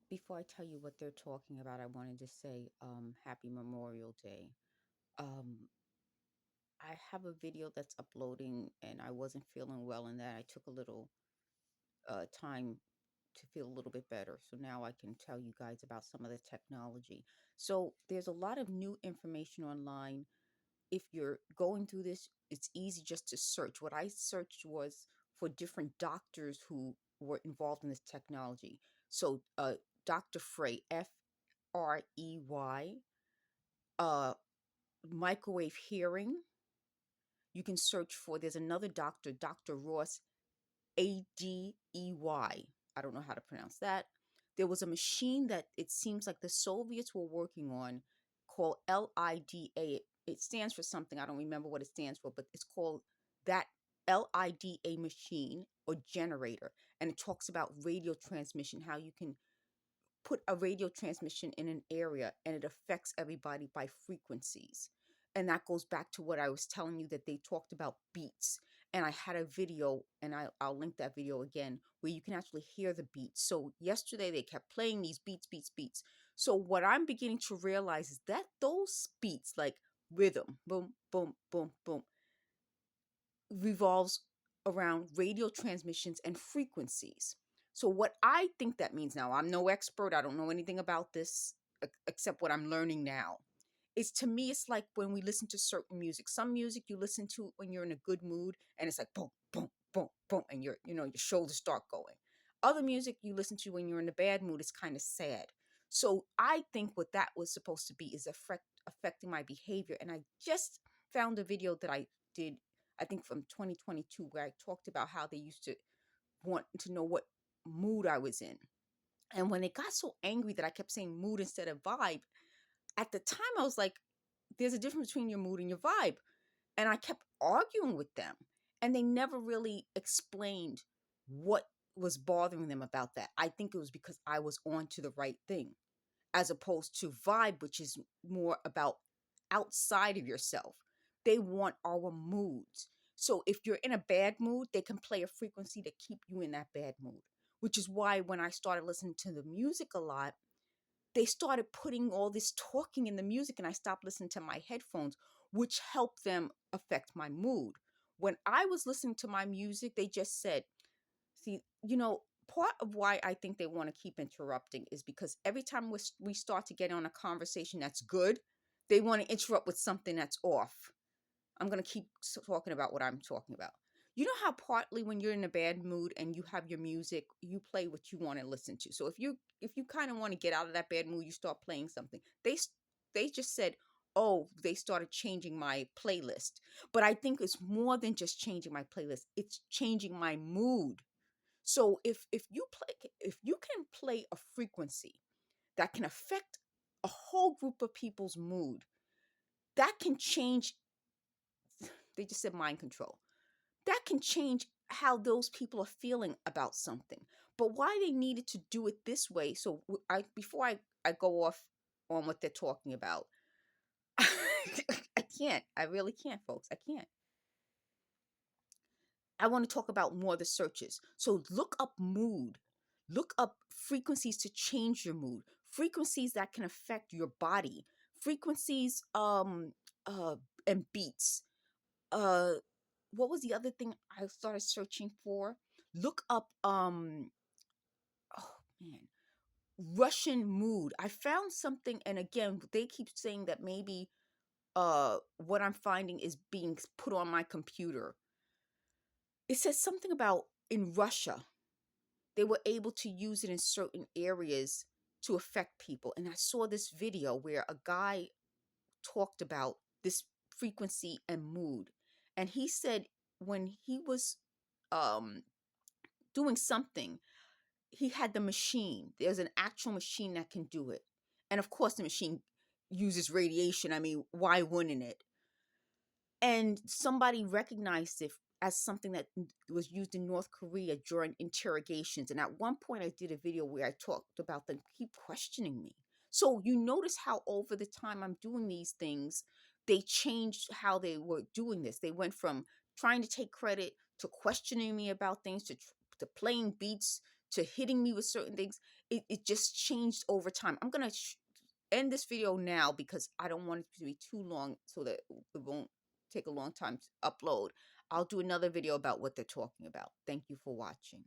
Before I tell you what they're talking about, I wanted to say Happy Memorial Day. Um, I have a video that's uploading, and I wasn't feeling well in that. I took a little time to feel a little bit better. So now I can tell you guys about some of the technology. So there's a lot of new information online. If you're going through this, it's easy just to search. What I searched was for different doctors who were involved in this technology. So Dr. Frey, Frey, uh, microwave hearing. You can search for, there's another doctor, Dr. Ross, Adey. I don't know how to pronounce that. There was a machine that it seems like the Soviets were working on called LIDA. It stands for something. I don't remember what it stands for, but it's called that LIDA machine or generator. And it talks about radio transmission, how you can put a radio transmission in an area and it affects everybody by frequencies. And that goes back to what I was telling you, that they talked about beats. And I had a video, and I'll link that video again, where you can actually hear the beats. So yesterday they kept playing these beats, beats, beats. So what I'm beginning to realize is that those beats, like rhythm, boom, boom, boom, boom, revolves around radio transmissions and frequencies. So, what I think that means, now, I'm no expert, I don't know anything about this except what I'm learning now. Is, to me, it's like when we listen to certain music. Some music you listen to when you're in a good mood, and it's like boom, boom, boom, boom, and your shoulders start going. Other music you listen to when you're in a bad mood, it's kind of sad. So I think what that was supposed to be is affecting my behavior. And I just found a video that I did, I think from 2022, where I talked about how they used to want to know what mood I was in. And when it got so angry that I kept saying mood instead of vibe, at the time I was like, there's a difference between your mood and your vibe. And I kept arguing with them. And they never really explained what was bothering them about that. I think it was because I was on to the right thing, as opposed to vibe, which is more about outside of yourself. They want our moods. So if you're in a bad mood, they can play a frequency to keep you in that bad mood, which is why when I started listening to the music a lot, they started putting all this talking in the music, and I stopped listening to my headphones, which helped them affect my mood. When I was listening to my music, they just said, see, part of why I think they want to keep interrupting is because every time we start to get on a conversation that's good, they want to interrupt with something that's off. I'm going to keep talking about what I'm talking about. You know how partly when you're in a bad mood and you have your music, you play what you want to listen to. So if you kind of want to get out of that bad mood, you start playing something. They just said, "Oh, they started changing my playlist." But I think it's more than just changing my playlist. It's changing my mood. So if you can play a frequency that can affect a whole group of people's mood, that can change, they just said mind control. That can change how those people are feeling about something. But why they needed to do it this way, so I before I go off on what they're talking about, I can't. I really can't, folks. I can't. I want to talk about more of the searches. So look up mood. Look up frequencies to change your mood. Frequencies that can affect your body. Frequencies uh and beats. Uh what was the other thing I started searching for? Look up oh man, Russian mood. I found something, and again, they keep saying that maybe what I'm finding is being put on my computer. It says something about in Russia they were able to use it in certain areas to affect people. And I saw this video where a guy talked about this frequency and mood. And he said when he was um, doing something, he had the machine. There's an actual machine that can do it. And of course, the machine uses radiation. I mean, why wouldn't it? And somebody recognized it as something that was used in North Korea during interrogations. And at one point, I did a video where I talked about them keep questioning me. So you notice how over the time I'm doing these things, they changed how they were doing this. They went from trying to take credit to questioning me about things to playing beats to hitting me with certain things, it just changed over time. I'm going to end this video now because I don't want it to be too long so that it won't take a long time to upload. I'll do another video about what they're talking about. Thank you for watching.